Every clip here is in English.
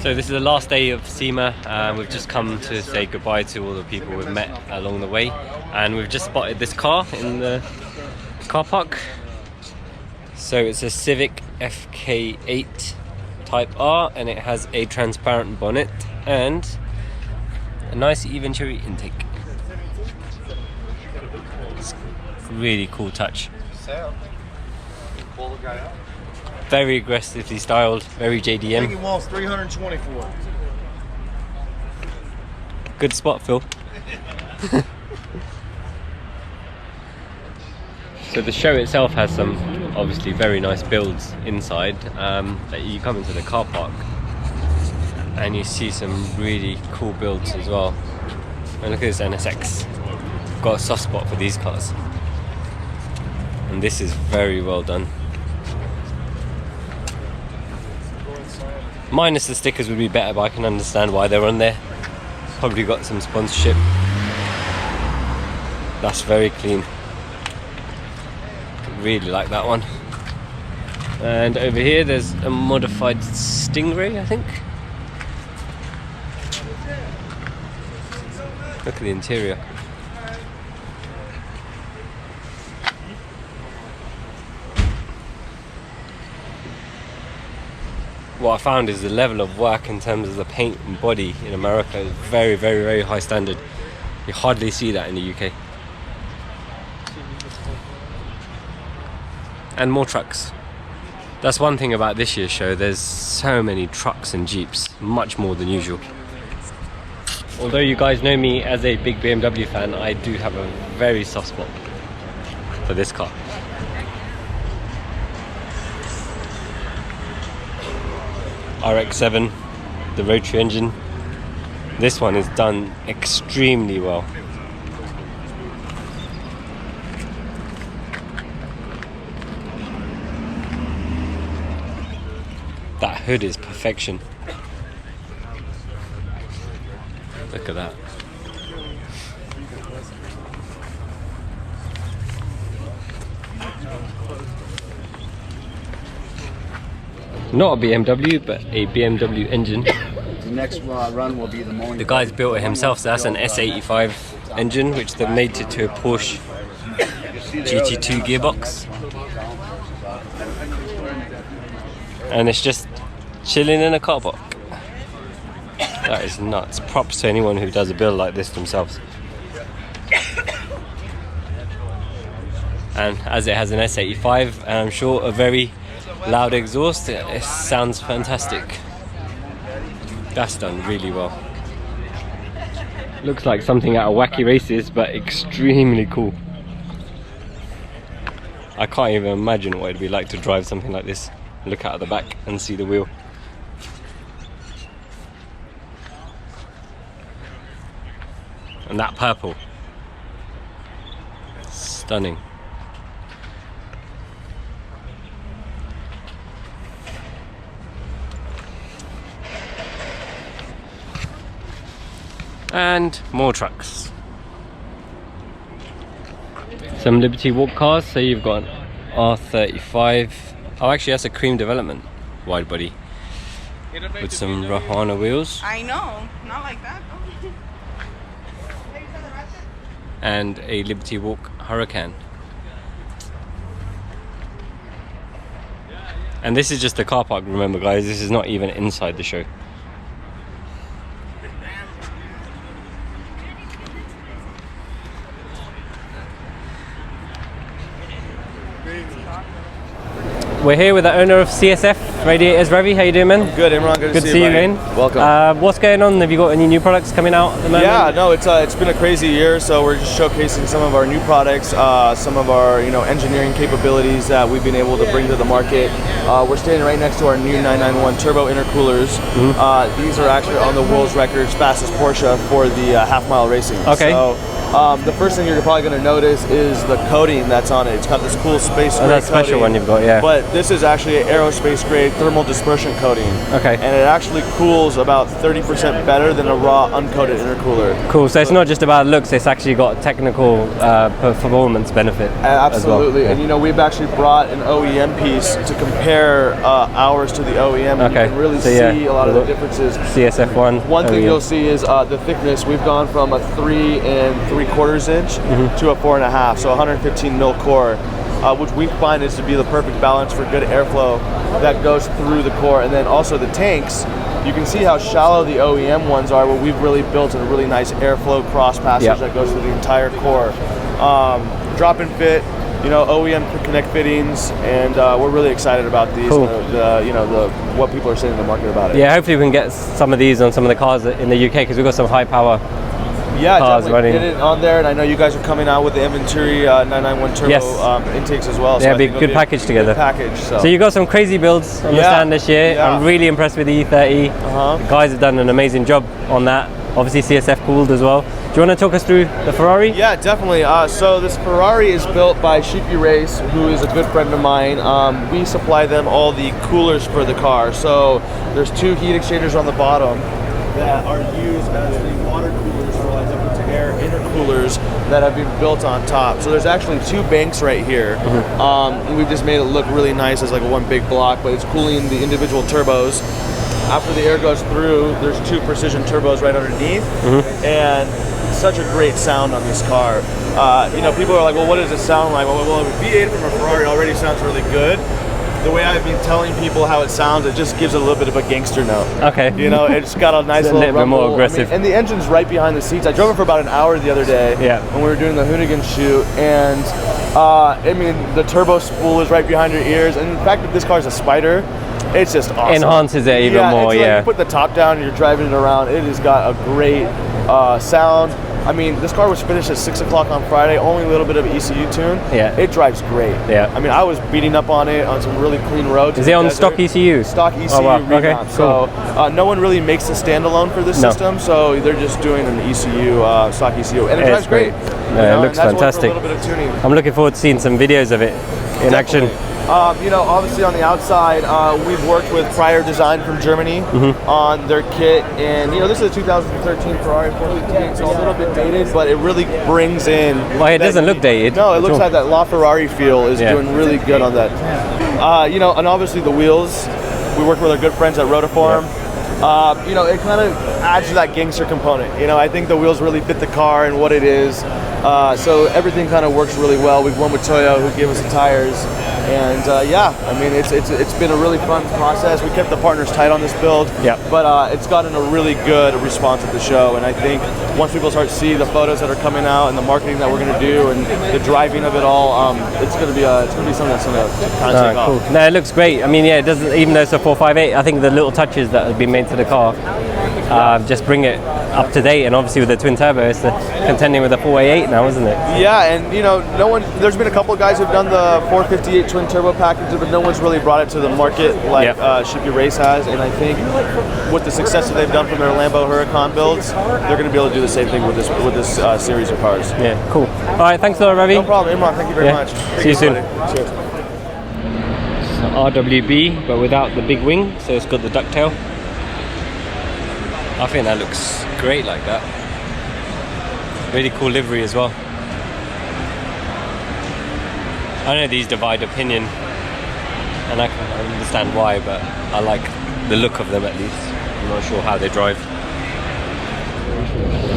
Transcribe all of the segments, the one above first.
So this is the last day of SEMA. We've just come to say goodbye to all the people we've met along the way, and we've just spotted this car in the car park. So it's a Civic Fk8 Type-R, and it has a transparent bonnet and a nice even cherry intake. It's a really cool touch. Very aggressively styled, very JDM. Taking walls 324. Good spot, Phil. So the show itself has some obviously very nice builds inside. That you come into the car park and you see some really cool builds as well. And look at this NSX. Got a soft spot for these cars, and this is very well done. Minus the stickers would be better, but I can understand why they're on there. Probably got some sponsorship. That's very clean. Really like that one. And over here there's a modified Stingray, I think. Look at the interior. What I found is the level of work in terms of the paint and body in America is very, very, very high standard. You hardly see that in the UK. And more trucks. That's one thing about this year's show, there's so many trucks and Jeeps, much more than usual. Although you guys know me as a big BMW fan, I do have a very soft spot for this car. RX-7, the rotary engine. This one is done extremely well. That hood is perfection. Look at that. Not a BMW, but a BMW engine. The next run will be the morning. The guy's built it himself, so that's an S85 engine, which they've made it to a Porsche GT2 gearbox. And it's just chilling in a car park. That is nuts. Props to anyone who does a build like this themselves. And as it has an S85, and I'm sure a very loud exhaust, it sounds fantastic. That's done really well. Looks like something out of Wacky Races, but extremely cool. I can't even imagine what it'd be like to drive something like this. Look out of the back and see the wheel. And that purple, stunning. And more trucks. Some Liberty Walk cars. So you've got an R35. Oh, actually that's a cream development wide body with some Rahana wheels. I know, not like that. And a Liberty Walk Huracan. And this is just the car park, remember guys, this is not even inside the show. We're here with the owner of CSF Radiators, Ravi. How you doing, man? I'm good, Imran. Good to see you again. Welcome. What's going on? Have you got any new products coming out at the moment? Yeah, no, it's been a crazy year, so we're just showcasing some of our new products, some of our engineering capabilities that we've been able to bring to the market. We're standing right next to our new 991 Turbo Intercoolers. Mm-hmm. These are actually on the world's records fastest Porsche for the half-mile racing. Okay. So, the first thing you're probably going to notice is the coating that's on it. It's got this cool space gray that special coating, one you've got, yeah. But this is actually an aerospace grade thermal dispersion coating. Okay. And it actually cools about 30% better than a raw uncoated intercooler. Cool. So it's not just about looks; it's actually got technical performance benefit. Absolutely. As well. And you know, we've actually brought an OEM piece to compare ours to the OEM. And Okay. you can really So, see a lot of the differences. CSF1. One thing you'll see is the thickness. We've gone from a 3 3/4 inch to a 4.5, so 115 mil core, which we find is to be the perfect balance for good airflow that goes through the core. And then also the tanks, you can see how shallow the OEM ones are, where we've really built a really nice airflow cross passage that goes through the entire core. Drop and fit, you know, OEM connect fittings, and we're really excited about these. Cool. And what people are saying in the market about it. Yeah, hopefully we can get some of these on some of the cars in the UK, because we've got some high power cars definitely running. get it on there, and I know you guys are coming out with the Inventuri 991 Turbo intakes as well. Yeah, it'll be a good package together. So you got some crazy builds on the stand this year. Yeah. I'm really impressed with the E30. The guys have done an amazing job on that. Obviously CSF cooled as well. Do you want to talk us through the Ferrari? Yeah, definitely. So this Ferrari is built by Shiki Race, who is a good friend of mine. We supply them all the coolers for the car. So there's 2 heat exchangers on the bottom that are used as the water coolers for like liquid to air intercoolers that have been built on top. So there's actually 2 banks right here. And we've just made it look really nice as like one big block, but it's cooling the individual turbos. After the air goes through, there's 2 precision turbos right underneath, and such a great sound on this car. You know, people are like, well, what does it sound like? Well, a V8 from a Ferrari already sounds really good. The way I've been telling people how it sounds, it just gives it a little bit of a gangster note. Okay. You know, it's got a nice little bit rumble. more aggressive. I mean, and the engine's right behind the seats. I drove it for about an hour the other day when we were doing the Hoonigan shoot, and I mean, the turbo spool is right behind your ears, and the fact that this car is a Spider, it's just awesome. Enhances it even more, Like you put the top down and you're driving it around, it has got a great sound. I mean, this car was finished at 6 o'clock on Friday, only a little bit of ECU tune. Yeah. It drives great. Yeah. I mean, I was beating up on it on some really clean roads. Is it on stock ECU? Stock ECU Okay, cool. So no one really makes a standalone for this system, so they're just doing an ECU, stock ECU, and it drives great. Yeah, it looks fantastic. A little bit of tuning. I'm looking forward to seeing some videos of it in action. You know, obviously on the outside, we've worked with Prior Design from Germany on their kit, and you know, this is a 2013 Ferrari 458, so a little bit dated, but it really brings in. Well, it doesn't look dated. No, it looks like that LaFerrari feel is doing really good on that. You know, and obviously the wheels. We work with our good friends at Rotiform. You know, it kind of adds to that gangster component. You know, I think the wheels really fit the car and what it is. So everything kind of works really well. We've won with Toyo, who gave us the tires. And yeah, I mean, it's been a really fun process. We kept the partners tight on this build, but it's gotten a really good response at the show. And I think once people start to see the photos that are coming out and the marketing that we're going to do and the driving of it all, it's going to be something that's going to kind of take off. Cool. No, it looks great. I mean, yeah, it doesn't, even though it's a 458, I think the little touches that have been made to the car just bring it up to date. And obviously with the twin turbo, it's contending with the 488 now, isn't it? Yeah, and you know, there's been a couple of guys who've done the 458 twin turbo package, but no one's really brought it to the market like Shiki Race has. And I think with the success that they've done from their Lambo Huracan builds, they're going to be able to do the same thing with this series of cars. Yeah, cool. All right, thanks a lot, Ravi. No problem, Imran. Thank you very much. See you soon. Cheers. So RWB, but without the big wing, so it's got the ducktail. I think that looks great like that. Really cool livery as well. I know these divide opinion, and I can understand why, but I like the look of them at least. I'm not sure how they drive.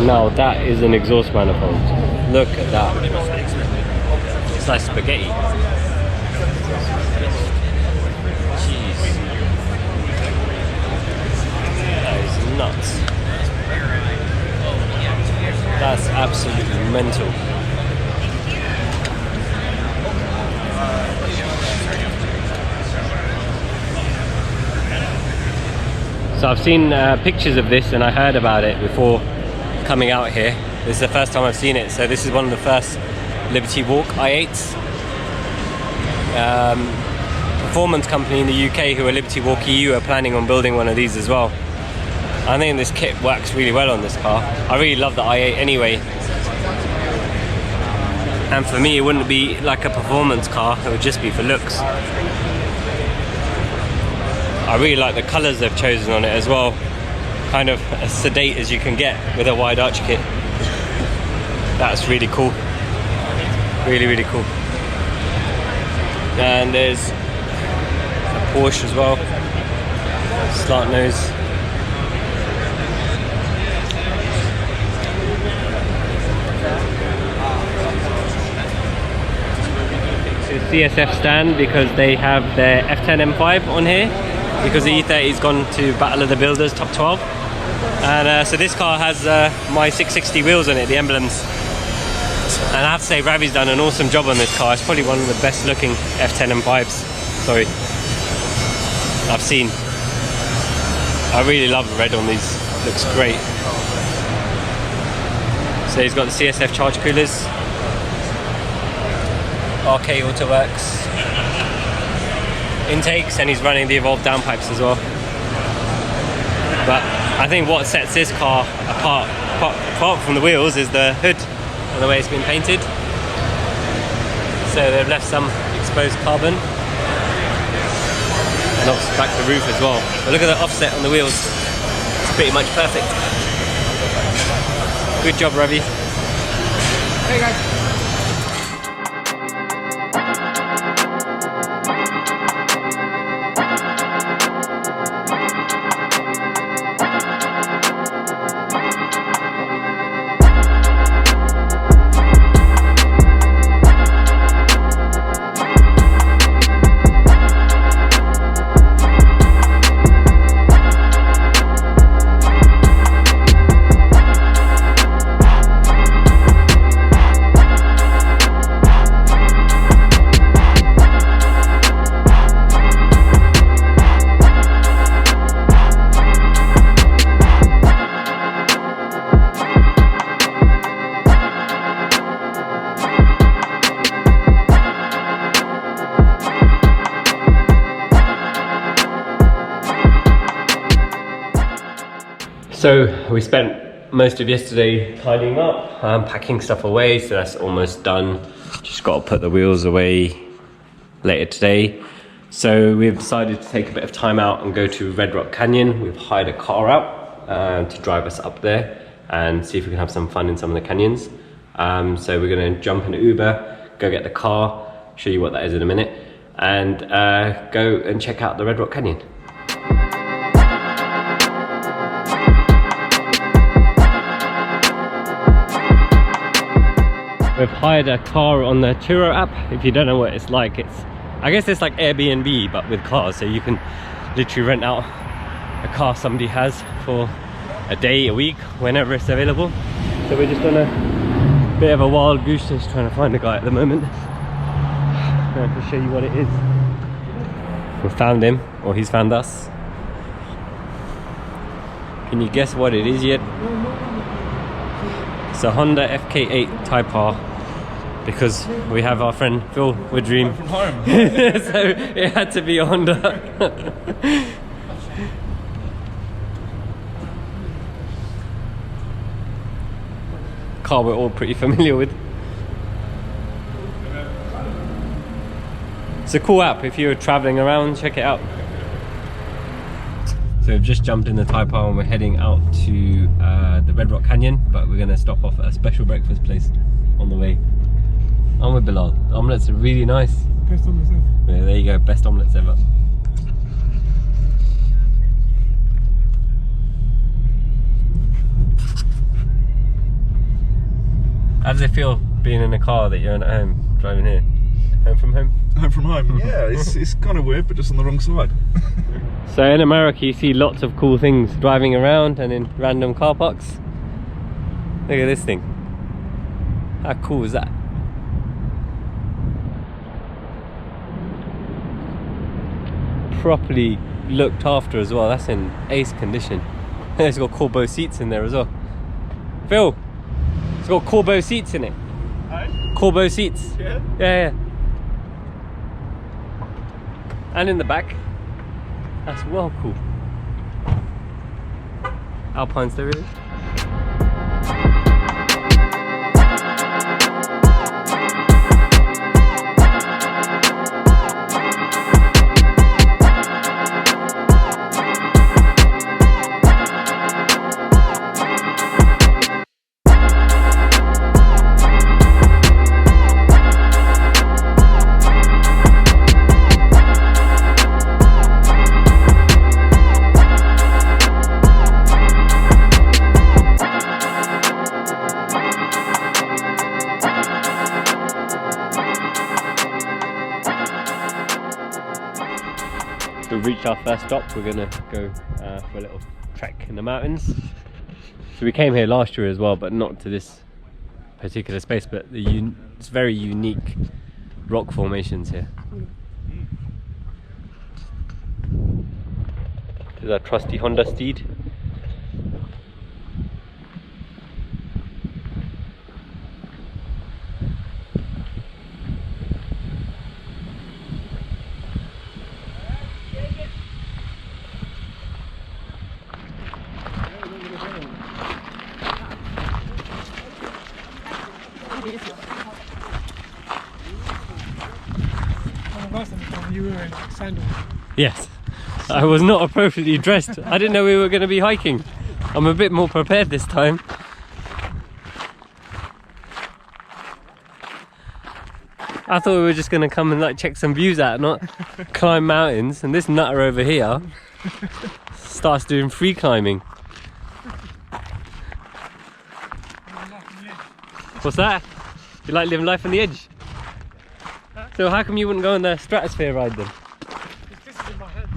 Now that is an exhaust manifold. Look at that. It's like spaghetti. Jeez. That is nuts. That's absolutely mental. So I've seen pictures of this and I heard about it before coming out here. This is the first time I've seen it. So this is one of the first Liberty Walk i8s. Performance company in the UK who are Liberty Walk EU are planning on building one of these as well. I think this kit works really well on this car. I really love the i8 anyway. And for me, it wouldn't be like a performance car, it would just be for looks. I really like the colours they've chosen on it as well. Kind of as sedate as you can get with a wide arch kit. That's really cool. Really cool. And there's a Porsche as well. Slant nose. CSF stand because they have their F10 M5 on here because the E30's gone to Battle of the Builders Top 12, and so this car has my 660 wheels on it, the emblems, and I have to say Ravi's done an awesome job on this car. It's probably one of the best looking F10 M5s, sorry, I've seen. I really love the red on these, looks great. So he's got the CSF charge coolers, RK Autoworks intakes, and he's running the evolved downpipes as well. But I think what sets this car apart from the wheels is the hood and the way it's been painted. So they've left some exposed carbon and obviously back the roof as well. But look at the offset on the wheels, it's pretty much perfect. Good job, Ravi. Hey guys. So we spent most of yesterday tidying up, packing stuff away, so that's almost done. Just got to put the wheels away later today. So we've decided to take a bit of time out and go to Red Rock Canyon. We've hired a car out to drive us up there and see if we can have some fun in some of the canyons. So we're going to jump in an Uber, go get the car, show you what that is in a minute, and go and check out the Red Rock Canyon. We've hired a car on the Turo app. If you don't know what it's like, I guess it's like Airbnb but with cars, so you can literally rent out a car somebody has for a day, a week, whenever it's available. So we're just on a bit of a wild goose chase trying to find a guy at the moment. I can show you what it is. We found him, or he's found us. Can you guess what it is yet? It's a Honda Fk8 Type-R, because we have our friend Phil with Dream from home. So it had to be a Honda. Car we're all pretty familiar with. It's a cool app. If you're traveling around, check it out. So we've just jumped in the Type-R and we're heading out to the Red Rock Canyon, but we're going to stop off at a special breakfast place on the way. I'm with Bilal. The omelets are really nice. Best omelets ever. Yeah, there you go, best omelets ever. How does it feel being in a car that you're in at home, driving here? Home from home? Home from home, yeah, it's kind of weird, but just on the wrong side. So in America you see lots of cool things driving around and in random car parks. Look at this thing. How cool is that? Properly looked after as well. That's in ace condition. It's got Corbo seats in there as well. Phil, it's got Corbo seats in it. Hey? Corbo seats. Yeah? Yeah. And in the back. That's well cool. Alpine stereo. we've reached our first stop. We're gonna go for a little trek in the mountains. So we came here last year as well, but not to this particular space, but it's very unique rock formations here. This is our trusty Honda Steed. You were in sandals. Yes, I was not appropriately dressed. I didn't know we were going to be hiking. I'm a bit more prepared this time. I thought we were just going to come and like check some views out, not climb mountains. And this nutter over here starts doing free climbing. What's that? You like living life on the edge? So how come you wouldn't go on the stratosphere ride then? This is in my head.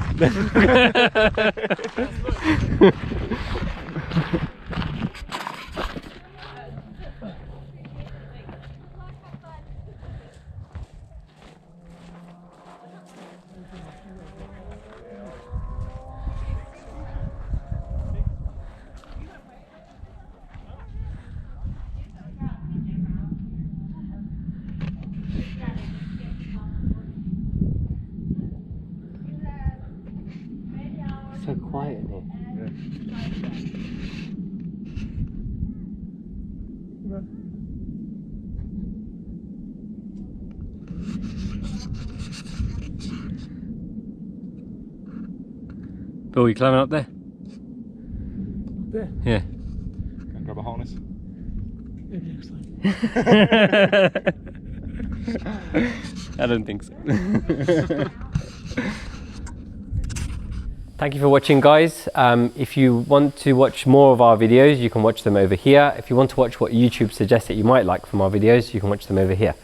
So quiet in here. Bill, you climbing up there? There? Yeah. Can I grab a harness? It looks like. I don't think so. Thank you for watching, guys. If you want to watch more of our videos, you can watch them over here. If you want to watch what YouTube suggests that you might like from our videos, you can watch them over here.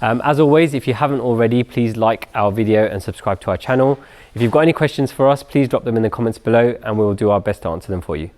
As always, if you haven't already, please like our video and subscribe to our channel. If you've got any questions for us, please drop them in the comments below and we will do our best to answer them for you.